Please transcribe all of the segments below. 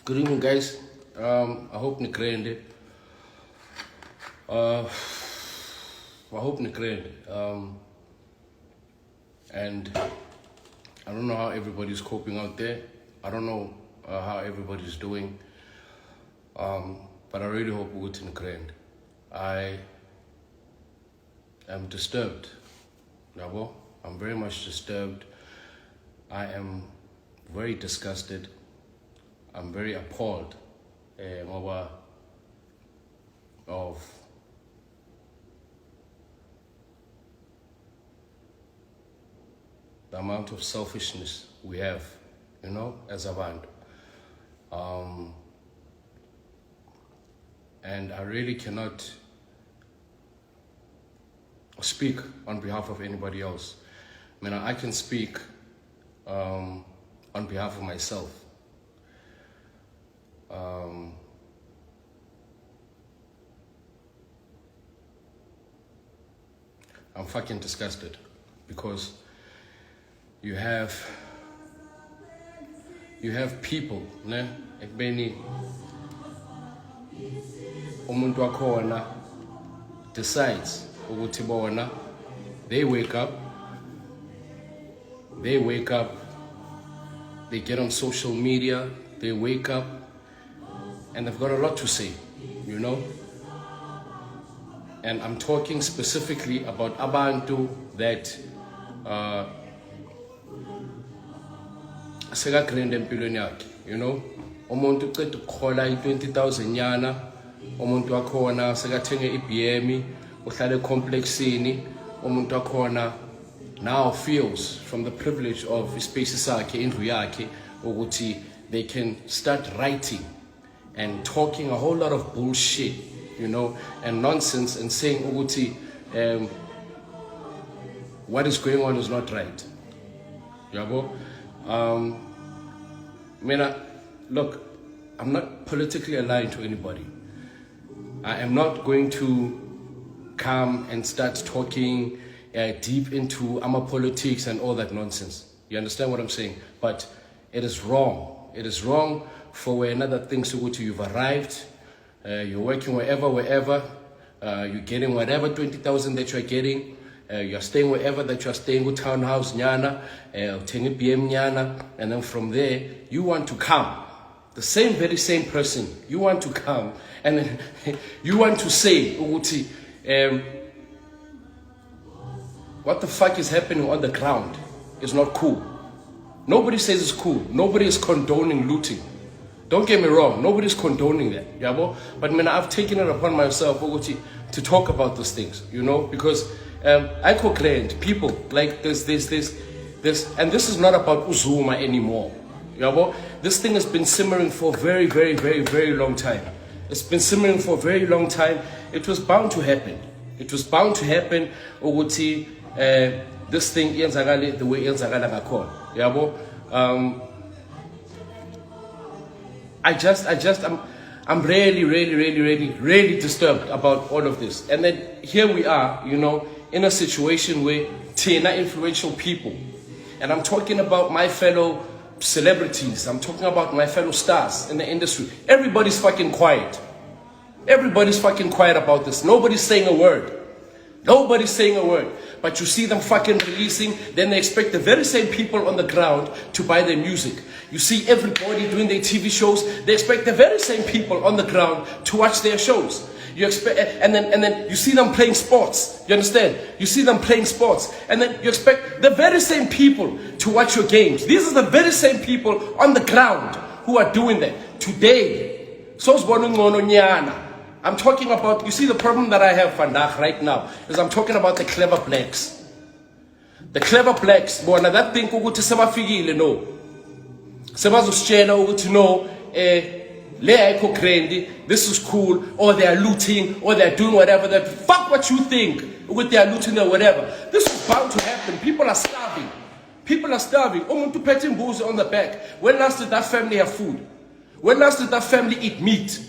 Good evening, guys. I hope ni grande. I hope ni grande. And I don't know how everybody's coping out there. I don't know how everybody's doing. But I really hope we're good in grande. I am disturbed. Yabo, I'm very much disturbed. I am very disgusted. I'm very appalled of the amount of selfishness we have, as a band. And I really cannot speak on behalf of anybody else. I can speak on behalf of myself. I'm fucking disgusted because you have people, ne? Ekbeni umuntu wakhona decides ukuthi bona they wake up, they get on social media, they wake up, and they've got a lot to say, And I'm talking specifically about abantu that sekagrande empilweni yakhe, umuntu uceda ukukhola i-20,000 yana, umuntu wakhona sekathenge i-BM, uhlala complexini, umuntu wakhona now feels from the privilege of space sakhe, indlu yakhe, ukuthi they can start writing and talking a whole lot of bullshit, and nonsense, and saying ukuthi what is going on is not right. Yabo? Look, I'm not politically aligned to anybody. I am not going to come and start talking deep into politics and all that nonsense. You understand what I'm saying? But it is wrong. It is wrong for where another thinks you've arrived, you're working wherever, you're getting whatever 20,000 that you're getting, you're staying wherever that you're staying with townhouse nyana, BM nyana, and then from there you want to come, the very same person, you want to come and then you want to say ukuthi what the fuck is happening on the ground is not cool. Nobody says it's cool. Nobody is condoning looting. Don't get me wrong, nobody's condoning that, yabo. But I've taken it upon myself to talk about those things, because I co-create people like this, and this is not about Uzuma anymore, yabo. This thing has been simmering for a very, very, very, very long time. It's been simmering for a very long time. It was bound to happen. It was bound to happen, this thing yenzakale the way yenzakala ngakhona, yabo. I'm really disturbed about all of this. And then here we are, in a situation where Tina influential people, and I'm talking about my fellow celebrities, I'm talking about my fellow stars in the industry. Everybody's fucking quiet. Everybody's fucking quiet about this. Nobody's saying a word. Nobody's saying a word. But you see them fucking releasing, then they expect the very same people on the ground to buy their music. You see everybody doing their TV shows, they expect the very same people on the ground to watch their shows. You expect, and then you see them playing sports. You understand? You see them playing sports, and then you expect the very same people to watch your games. These are the very same people on the ground who are doing that today. I'm talking about, you see the problem that I have, Vandag, right now, is I'm talking about the clever blacks. The clever blacks, bona that thing ukuthi sebafikile no. Sebazositshela ukuthi no, le ayikho trendy, this is cool, or they are looting, or they are doing whatever. That fuck what you think, ukuthi they are looting or whatever. This is bound to happen. People are starving. People are starving. Umuntu uphethe imbuzi on the back. When last did that family have food? When last did that family eat meat?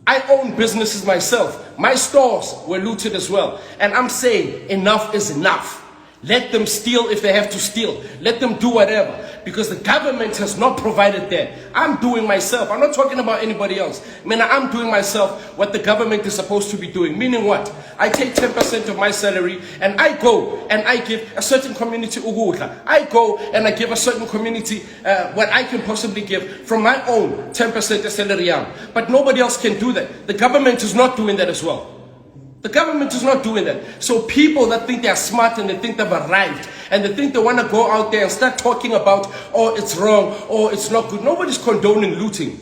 I own businesses myself. My stores were looted as well. And I'm saying enough is enough. Let them steal if they have to steal. Let them do whatever. because the government has not provided that. I'm doing myself. I'm not talking about anybody else. I'm doing myself what the government is supposed to be doing. Meaning what? I take 10% of my salary and I go and I give a certain community ukudla. I go and I give a certain community what I can possibly give from my own 10% of salary. But nobody else can do that. The government is not doing that as well. The government is not doing that. So people that think they are smart and they think they've arrived and they think they want to go out there and start talking about, oh, it's wrong, or it's not good. Nobody's condoning looting.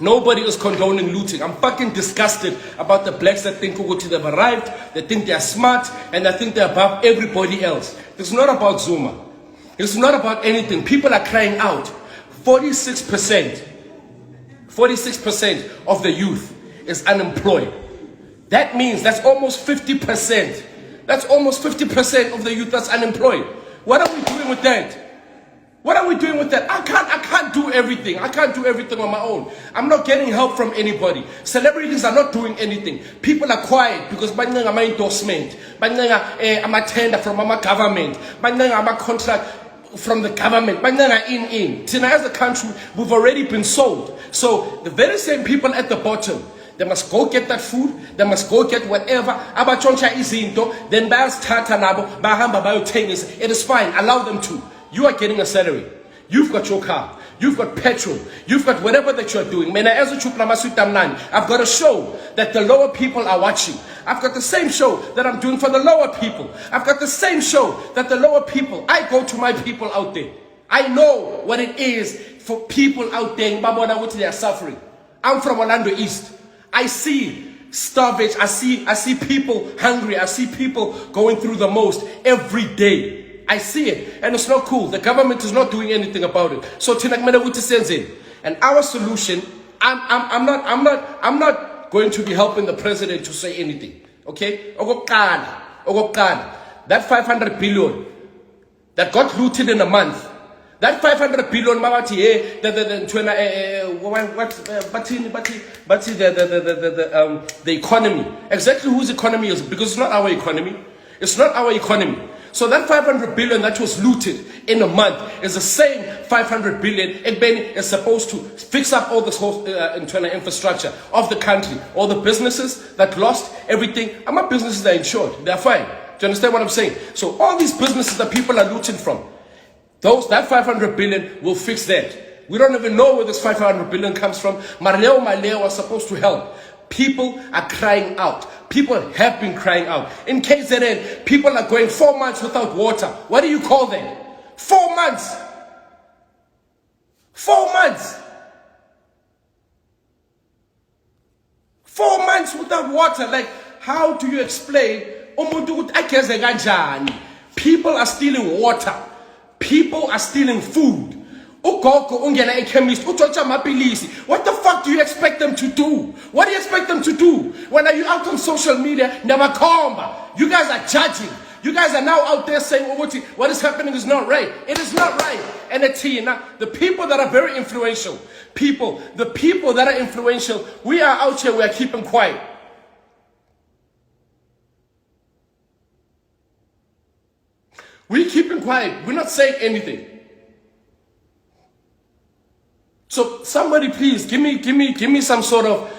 Nobody is condoning looting. I'm fucking disgusted about the blacks that think they've arrived, they think they're smart, and they think they're above everybody else. It's not about Zuma. It's not about anything. People are crying out. 46% of the youth is unemployed. That means that's almost 50%. That's almost 50% of the youth that's unemployed. What are we doing with that? What are we doing with that? I can't do everything. I can't do everything on my own. I'm not getting help from anybody. Celebrities are not doing anything. People are quiet because I'm endorsement. I'm a tender from my government. I'm a contract from the government. As a country, we've already been sold. So the very same people at the bottom, they must go get that food. They must go get whatever. Then it is fine. Allow them to. You are getting a salary. You've got your car. You've got petrol. You've got whatever that you're doing. I've got a show that the lower people are watching. I've got the same show that I'm doing for the lower people. I've got the same show that the lower people. I go to my people out there. I know what it is for people out there in Babona, which they are suffering. I'm from Orlando East. I see starvation. I see people hungry. I see people going through the most every day. I see it, and it's not cool. The government is not doing anything about it. So and our solution, I'm not going to be helping the president to say anything. Okay? That 500 billion that got looted in a month. That 500 billion, the economy. Exactly whose economy is it? Because it's not our economy. It's not our economy. So that 500 billion that was looted in a month is the same 500 billion is supposed to fix up all this whole internal infrastructure of the country. All the businesses that lost everything. My businesses are insured. They're fine. Do you understand what I'm saying? So all these businesses that people are looting from, that 500 billion will fix that. We don't even know where this 500 billion comes from. Maleo was supposed to help. People are crying out. People have been crying out. In KZN, people are going 4 months without water. What do you call them? 4 months. 4 months. 4 months without water. Like, how do you explain? People are stealing water. People are stealing food. What the fuck do you expect them to do? What do you expect them to do? When are you out on social media? Never come. You guys are judging. You guys are now out there saying, oh, what is happening is not right. It is not right. And the people that are very influential, the people that are influential, we are out here, we are keeping quiet. We're keeping quiet. We're not saying anything. So somebody please give me some sort of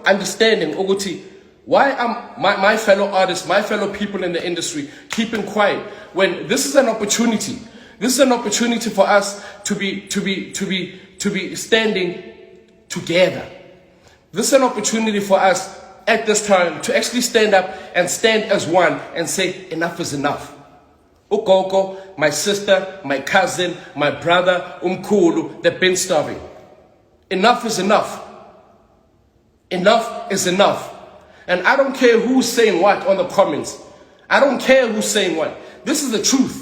understanding, Oguti. Why am my fellow artists, my fellow people in the industry keeping quiet when this is an opportunity? This is an opportunity for us to be standing together. This is an opportunity for us at this time to actually stand up and stand as one and say enough is enough. Ukoko, my sister, my cousin, my brother, Umkulu, they've been starving. Enough is enough. Enough is enough. And I don't care who's saying what on the comments. I don't care who's saying what. This is the truth.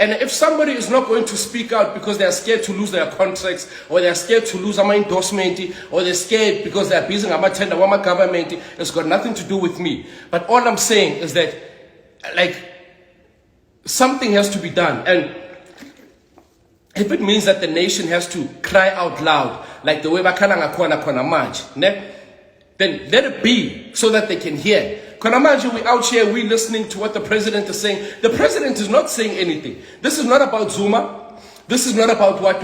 And if somebody is not going to speak out because they're scared to lose their contracts, or they're scared to lose my endorsement, or they're scared because they're busy with my tender, with my government, it's got nothing to do with me. But all I'm saying is that, like, something has to be done. And if it means that the nation has to cry out loud, like the way Bakananga Kwana Kwana March, then let it be so that they can hear. Konamanje, we out here, we listening to what the president is saying. The president is not saying anything. This is not about Zuma. This is not about what.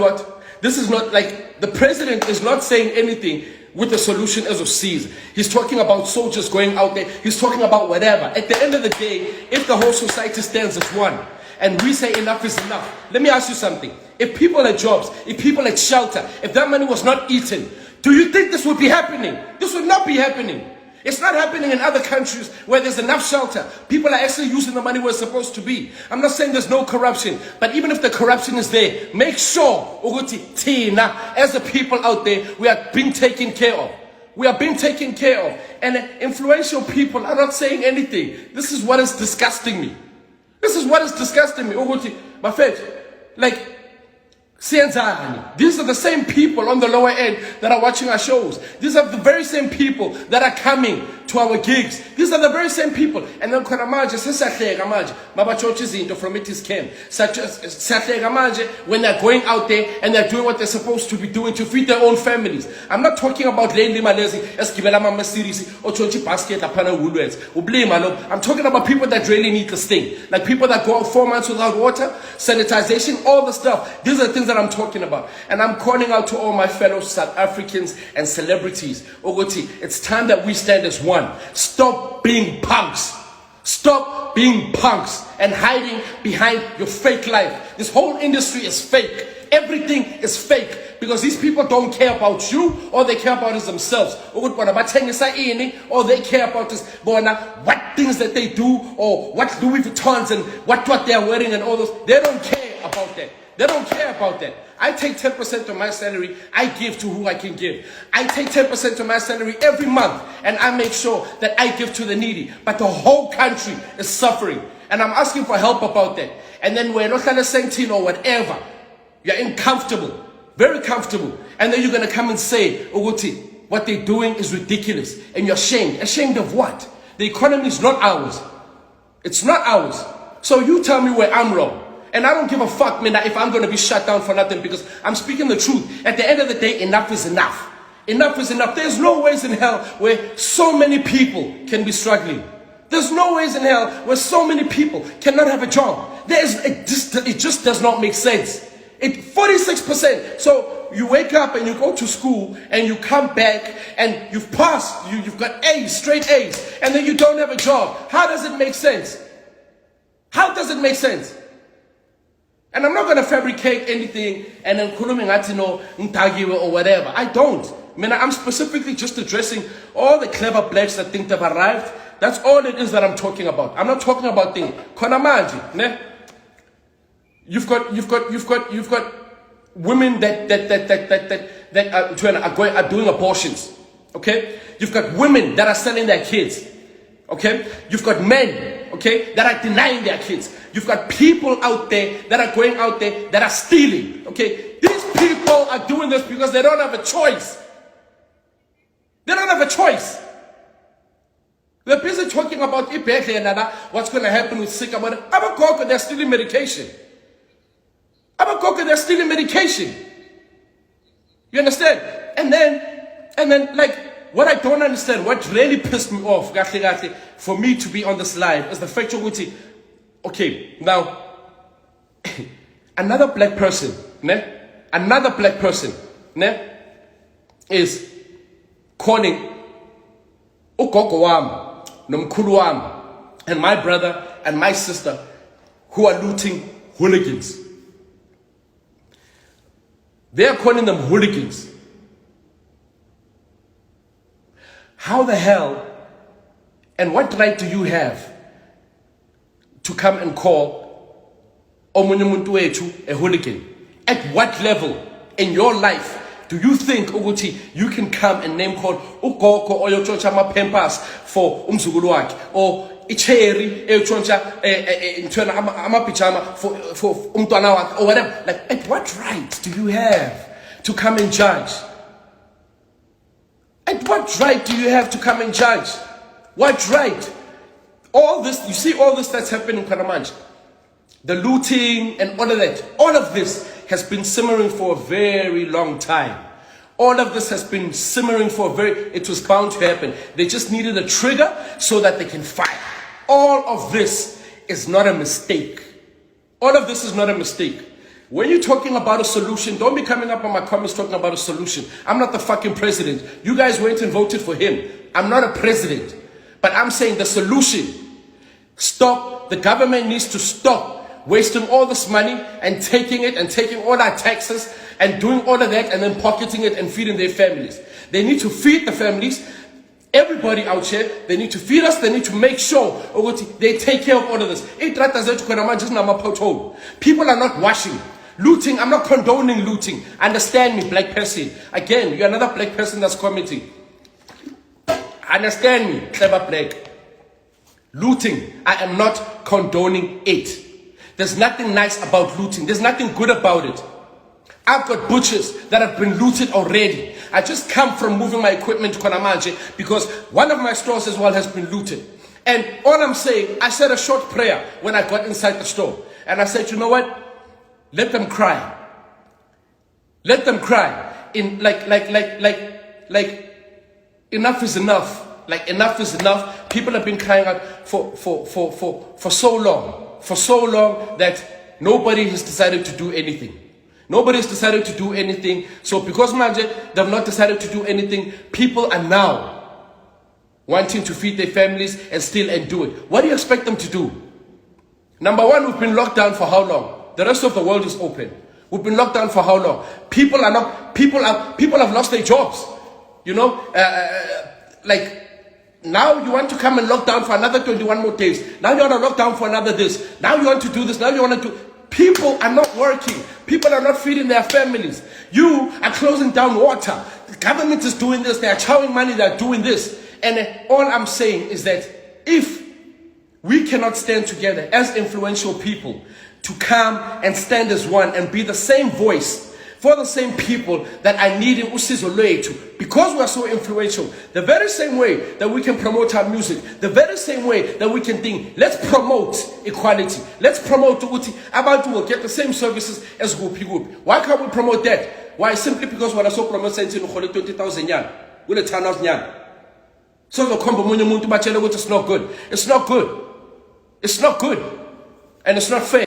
This is not like, the president is not saying anything with the solution as of seas. He's talking about soldiers going out there. He's talking about whatever. At the end of the day, if the whole society stands as one, and we say enough is enough, let me ask you something. If people had jobs, if people had shelter, if that money was not eaten, do you think this would be happening? This would not be happening. It's not happening in other countries where there's enough shelter. People are actually using the money where it's supposed to be. I'm not saying there's no corruption, but even if the corruption is there, make sure, Uguti, Tina, as the people out there, we are being taken care of. We are being taken care of. And influential people are not saying anything. This is what is disgusting me. This is what is disgusting me. Uguti, my friend, like, these are the same people on the lower end that are watching our shows. These are the very same people that are coming to our gigs. These are the very same people. And then from it is came. When they're going out there and they're doing what they're supposed to be doing to feed their own families. I'm not talking about Lady Malezi, or Chonchi Basket, I'm talking about people that really need this thing. Like people that go out 4 months without water, sanitization, all the stuff. These are the things that I'm talking about. And I'm calling out to all my fellow South Africans and celebrities. Ogoti, it's time that we stand as one. Stop being punks. Stop being punks and hiding behind your fake life. This whole industry is fake. Everything is fake because these people don't care about you. All they care about is themselves. All they care about is what things that they do or what Louis Vuittons and what they're wearing and all those. They don't care about that. They don't care about that. I take 10% of my salary, I give to who I can give. I take 10% of my salary every month, and I make sure that I give to the needy. But the whole country is suffering, and I'm asking for help about that. And then we're not saying or whatever. You're uncomfortable, very comfortable. And then you're going to come and say, Uguti, what they're doing is ridiculous. And you're ashamed. Ashamed of what? The economy is not ours. It's not ours. So you tell me where I'm wrong. And I don't give a fuck, man, if I'm going to be shut down for nothing because I'm speaking the truth. At the end of the day, enough is enough. Enough is enough. There's no ways in hell where so many people can be struggling. There's no ways in hell where so many people cannot have a job. It just does not make sense. 46%. So you wake up and you go to school and you come back and you've passed. You've got A's, straight A's, and then you don't have a job. How does it make sense? How does it make sense? And I'm not going to fabricate anything and then or whatever. I don't. I mean, I'm specifically just addressing all the clever blacks that think they've arrived. That's all it is that I'm talking about. I'm not talking about things. Konamaji, ne? You've got women that are doing abortions. Okay? You've got women that are selling their kids. Okay? You've got men, okay, that are denying their kids. You've got people out there that are going out there that are stealing. Okay? These people are doing this because they don't have a choice. They don't have a choice. They're busy talking about what's going to happen with sick. They're stealing medication. They're stealing medication. You understand? And then, like, what I don't understand, what really pissed me off, for me to be on this live, is the fact that, okay, now, another black person, is calling ugogo wami, nomkhulu wami, and my brother and my sister who are looting hooligans. They are calling them hooligans. How the hell and what right do you have to come and call omunye umuntu wethu a hooligan? At what level in your life do you think ukuthi you can come and name call ugogo oyotshontsha ama-pampers for umzukulu wakhe, or icherry eyotshontsha amapijama for umntwana wakhe, or whatever? Like, at what right do you have to come and judge? At what right do you have to come and judge? What right? All this, you see all this that's happening in Karamanj, the looting and all of that, all of this has been simmering for a very long time. All of this has been simmering it was bound to happen. They just needed a trigger so that they can fire. All of this is not a mistake. All of this is not a mistake. When you're talking about a solution, don't be coming up on my comments talking about a solution. I'm not the fucking president. You guys went and voted for him. I'm not a president. But I'm saying the solution. Stop. The government needs to stop wasting all this money and taking all our taxes and doing all of that and then pocketing it and feeding their families. They need to feed the families. Everybody out here, they need to feed us. They need to make sure they take care of all of this. People are not washing. Looting, I'm not condoning looting. Understand me, black person. Again, you're another black person that's commenting. Understand me, clever black. Looting, I am not condoning it. There's nothing nice about looting. There's nothing good about it. I've got butchers that have been looted already. I just come from moving my equipment to Konamaje because one of my stores as well has been looted. And all I'm saying, I said a short prayer when I got inside the store. And I said, you know what? Let them cry. Let them cry. Enough is enough. Like enough is enough. People have been crying out for so long. For so long that nobody has decided to do anything. Nobody has decided to do anything. So because manje, they've not decided to do anything, people are now wanting to feed their families and steal and do it. What do you expect them to do? Number one, we've been locked down for how long? The rest of the world is open. We've been locked down for how long? People have lost their jobs. You know, now you want to come and lock down for another 21 more days. Now you want to lock down for another this. Now you want to do this. Now you want to do. People are not working. People are not feeding their families. You are closing down water. The government is doing this. They are chowing money. They are doing this. And all I'm saying is that if we cannot stand together as influential people to come and stand as one and be the same voice for the same people that are needing usizo lwethu, because we are so influential, the very same way that we can promote our music, the very same way that we can think, let's promote equality, let's promote ukuthi abantu will get the same services as Gupi Gupi. Why can't we promote that? Why? Simply because we are so promoting 20,000 yan, with a 10,000 yan. So the combo munye muntu batshele ukuthi it's not good. It's not good. It's not good. And it's not fair.